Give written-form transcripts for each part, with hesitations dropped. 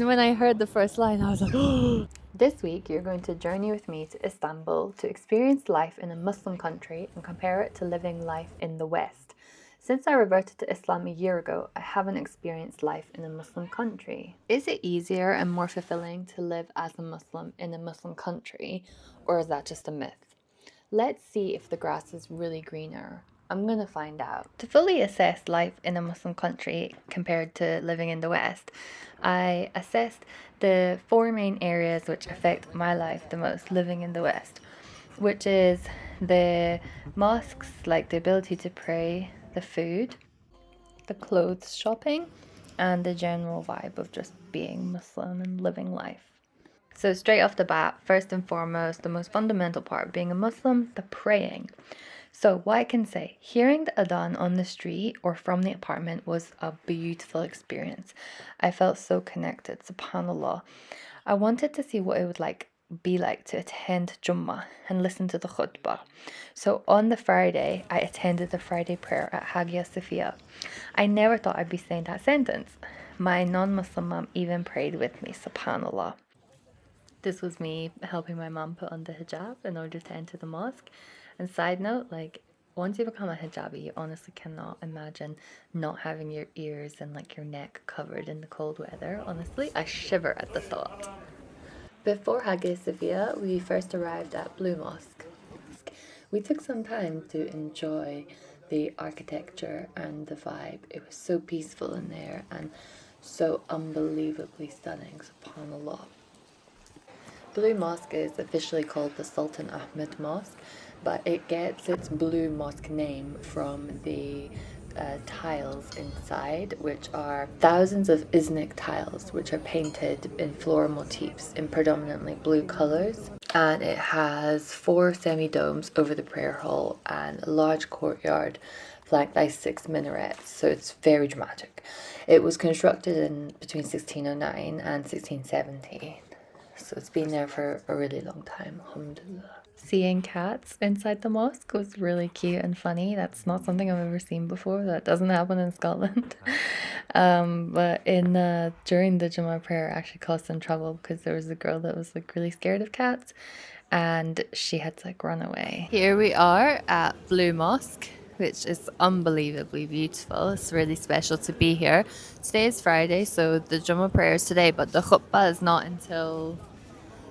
when I heard the first line, I was like, oh. This week, you're going to journey with me to Istanbul to experience life in a Muslim country and compare it to living life in the West. Since I reverted to Islam a year ago, I haven't experienced life in a Muslim country. Is it easier and more fulfilling to live as a Muslim in a Muslim country, or is that just a myth? Let's see if the grass is really greener. I'm going to find out. To fully assess life in a Muslim country compared to living in the West, I assessed the four main areas which affect my life the most living in the West, which is the mosques, like the ability to pray, the food, the clothes shopping, and the general vibe of just being Muslim and living life. So straight off the bat, first and foremost, the most fundamental part of being a Muslim, the praying. So what I can say, hearing the adhan on the street or from the apartment was a beautiful experience. I felt so connected, subhanAllah. I wanted to see what it would be like to attend Jummah and listen to the khutbah. So on the Friday, I attended the Friday prayer at Hagia Sophia. I never thought I'd be saying that sentence. My non-Muslim mom even prayed with me, subhanAllah. This was me helping my mom put on the hijab in order to enter the mosque. And side note, once you become a hijabi, you honestly cannot imagine not having your ears and your neck covered in the cold weather. Honestly, I shiver at the thought. Before Hagia Sophia, we first arrived at Blue Mosque. We took some time to enjoy the architecture and the vibe. It was so peaceful in there and so unbelievably stunning, subhanAllah. Blue Mosque is officially called the Sultan Ahmed Mosque, but it gets its Blue Mosque name from the tiles inside, which are thousands of Iznik tiles, which are painted in floral motifs in predominantly blue colours. And it has 4 semi-domes over the prayer hall and a large courtyard flanked by 6 minarets, so it's very dramatic. It was constructed in between 1609 and 1670. So it's been there for a really long time, alhamdulillah. Seeing cats inside the mosque was really cute and funny. That's not something I've ever seen before. That doesn't happen in Scotland. But during the Jummah prayer, it actually caused some trouble because there was a girl that was really scared of cats and she had to run away. Here we are at Blue Mosque, which is unbelievably beautiful. It's really special to be here. Today is Friday, so the Jummah prayer is today, but the khutbah is not until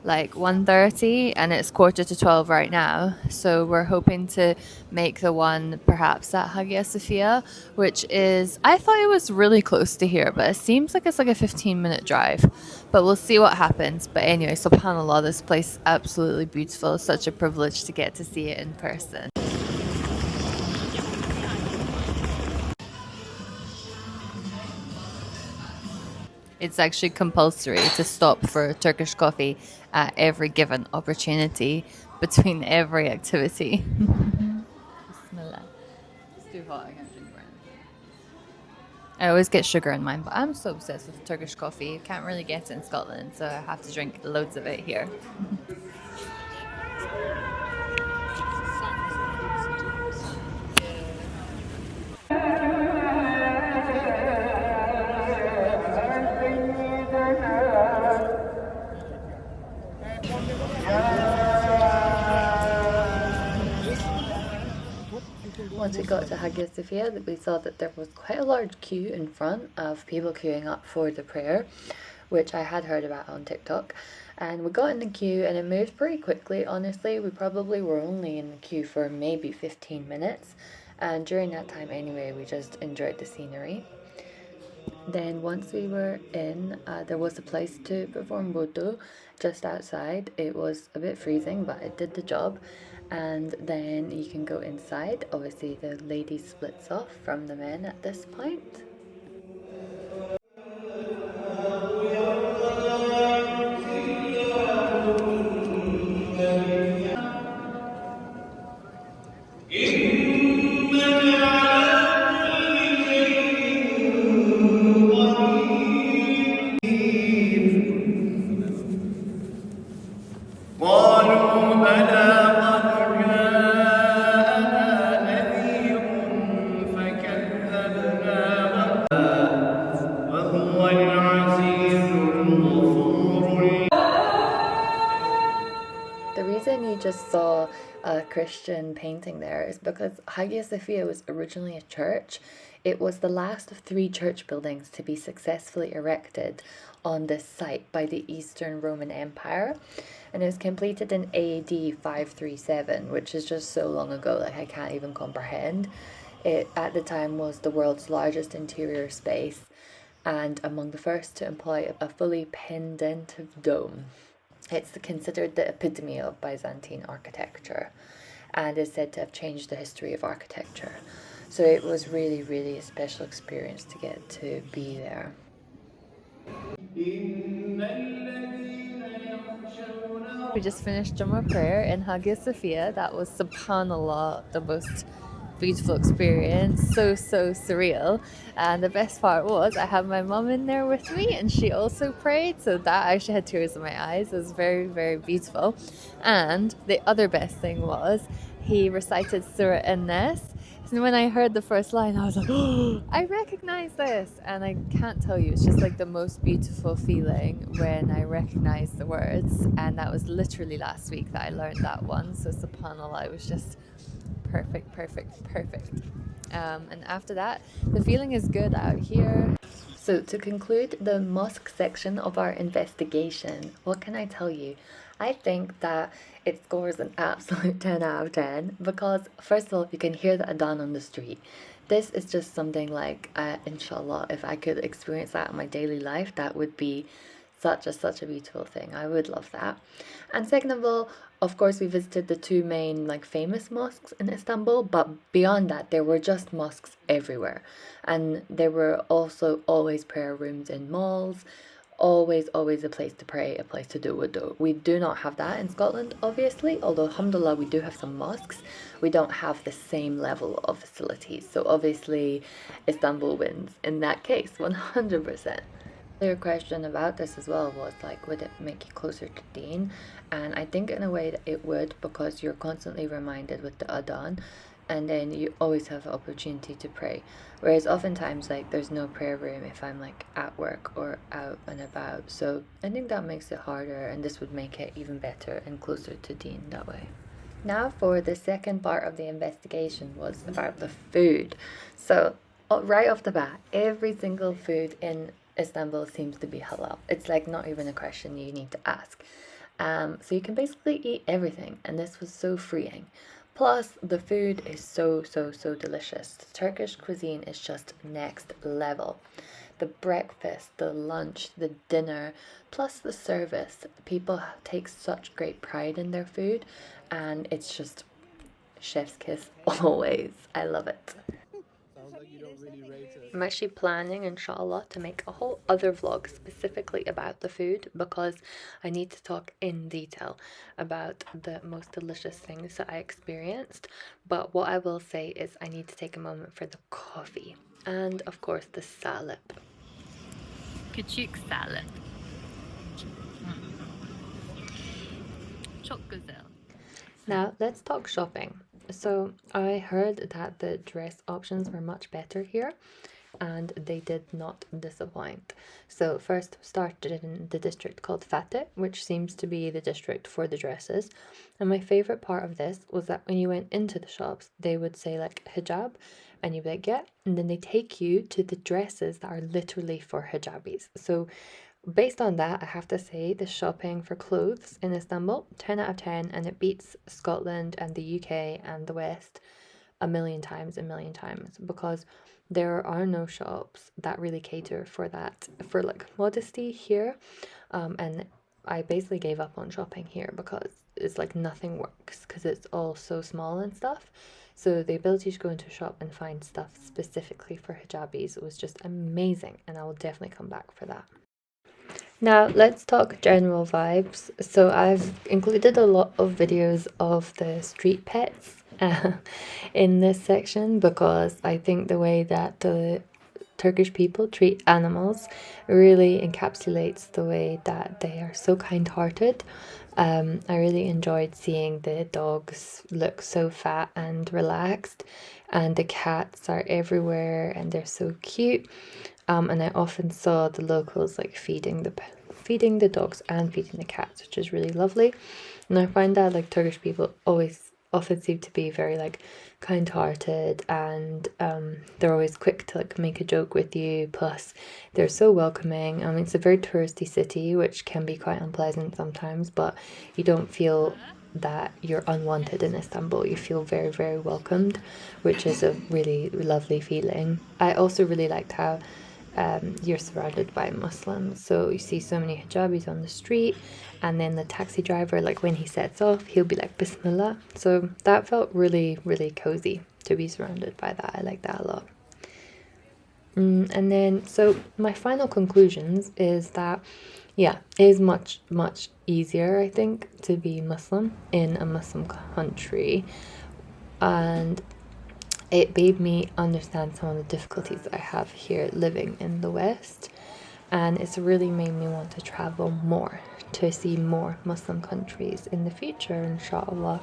1:30 and it's 11:45 right now. So we're hoping to make the one perhaps at Hagia Sophia, which is, I thought it was really close to here, but it seems like it's a 15-minute drive. But we'll see what happens. But anyway, subhanAllah, this place is absolutely beautiful. It's such a privilege to get to see it in person. It's actually compulsory to stop for Turkish coffee at every given opportunity between every activity. Bismillah. It's too hot, I can't drink brown. I always get sugar in mine, but I'm so obsessed with Turkish coffee. I can't really get it in Scotland, so I have to drink loads of it here. Once we got to Hagia Sophia, we saw that there was quite a large queue in front of people queuing up for the prayer, which I had heard about on TikTok. And we got in the queue and it moved pretty quickly, honestly. We probably were only in the queue for maybe 15 minutes. And during that time anyway, we just enjoyed the scenery. Then once we were in, there was a place to perform wudu just outside. It was a bit freezing, but it did the job. And then you can go inside. Obviously the ladies splits off from the men at this point. just saw a Christian painting there is because Hagia Sophia was originally a church. It was the last of 3 church buildings to be successfully erected on this site by the Eastern Roman Empire, and it was completed in AD 537, which is just so long ago, like I can't even comprehend. It at the time was the world's largest interior space and among the first to employ a fully pendentive dome. It's considered the epitome of Byzantine architecture and is said to have changed the history of architecture. So it was really, really a special experience to get to be there. We just finished Jummah prayer in Hagia Sophia. That was, subhanAllah, the most beautiful experience. So surreal. And the best part was I had my mum in there with me and she also prayed. So that I actually had tears in my eyes. It was very, very beautiful. And the other best thing was he recited Surah An-Nas. And when I heard the first line, I was like, oh, I recognize this. And I can't tell you, it's just like the most beautiful feeling when I recognize the words. And that was literally last week that I learned that one. So subhanAllah, it was just perfect. And after that, the feeling is good out here. So to conclude the mosque section of our investigation, what can I tell you? I think that it scores an absolute 10 out of 10 because first of all, you can hear the adhan on the street. This is just something like, inshallah, if I could experience that in my daily life, that would be such a beautiful thing. I would love that. And second of all, of course, we visited the 2 main famous mosques in Istanbul, but beyond that, there were just mosques everywhere. And there were also always prayer rooms in malls, always a place to pray, a place to do wudu. We do not have that in Scotland, obviously, although alhamdulillah we do have some mosques. We don't have the same level of facilities. So obviously Istanbul wins in that case, 100%. Your question about this as well was would it make you closer to Deen? And I think in a way that it would, because you're constantly reminded with the adhan, and then you always have the opportunity to pray. Whereas oftentimes there's no prayer room if I'm at work or out and about. So I think that makes it harder, and this would make it even better and closer to Deen that way. Now for the second part of the investigation was about the food. So right off the bat, every single food in Istanbul seems to be halal. It's not even a question you need to ask. So you can basically eat everything, and this was so freeing. Plus, the food is so delicious. The Turkish cuisine is just next level. The breakfast, the lunch, the dinner, plus the service. People take such great pride in their food, and it's just chef's kiss always. I love it. I'm actually planning, inshallah, to make a whole other vlog specifically about the food because I need to talk in detail about the most delicious things that I experienced. But what I will say is I need to take a moment for the coffee and, of course, the salad. Küçük salad. Çok güzel. Now, let's talk shopping. So I heard that the dress options were much better here, and they did not disappoint. So first started in the district called Fateh, which seems to be the district for the dresses. And my favorite part of this was that when you went into the shops, they would say hijab, and you'd be yeah, and then they take you to the dresses that are literally for hijabis. So based on that, I have to say the shopping for clothes in Istanbul, 10 out of 10, and it beats Scotland and the UK and the West a million times, because there are no shops that really cater for that, for modesty here. And I basically gave up on shopping here because it's nothing works because it's all so small and stuff. So the ability to go into a shop and find stuff specifically for hijabis was just amazing, and I will definitely come back for that. Now let's talk general vibes. So I've included a lot of videos of the street pets in this section because I think the way that the Turkish people treat animals really encapsulates the way that they are so kind-hearted. I really enjoyed seeing the dogs look so fat and relaxed, and the cats are everywhere and they're so cute. And I often saw the locals feeding the dogs and feeding the cats, which is really lovely. And I find that like Turkish people always often seem to be very like kind-hearted, and they're always quick to like make a joke with you. Plus, they're so welcoming. I mean, it's a very touristy city, which can be quite unpleasant sometimes, but you don't feel that you're unwanted in Istanbul. You feel very, very welcomed, which is a really lovely feeling. I also really liked how you're surrounded by Muslims. So you see so many hijabis on the street, and then the taxi driver, like when he sets off, he'll be like Bismillah. So that felt really, really cozy to be surrounded by that. I like that a lot. And then, so my final conclusions is that, yeah, it is much, much easier, I think, to be Muslim in a Muslim country. And it made me understand some of the difficulties I have here living in the West. And it's really made me want to travel more, to see more Muslim countries in the future, inshallah.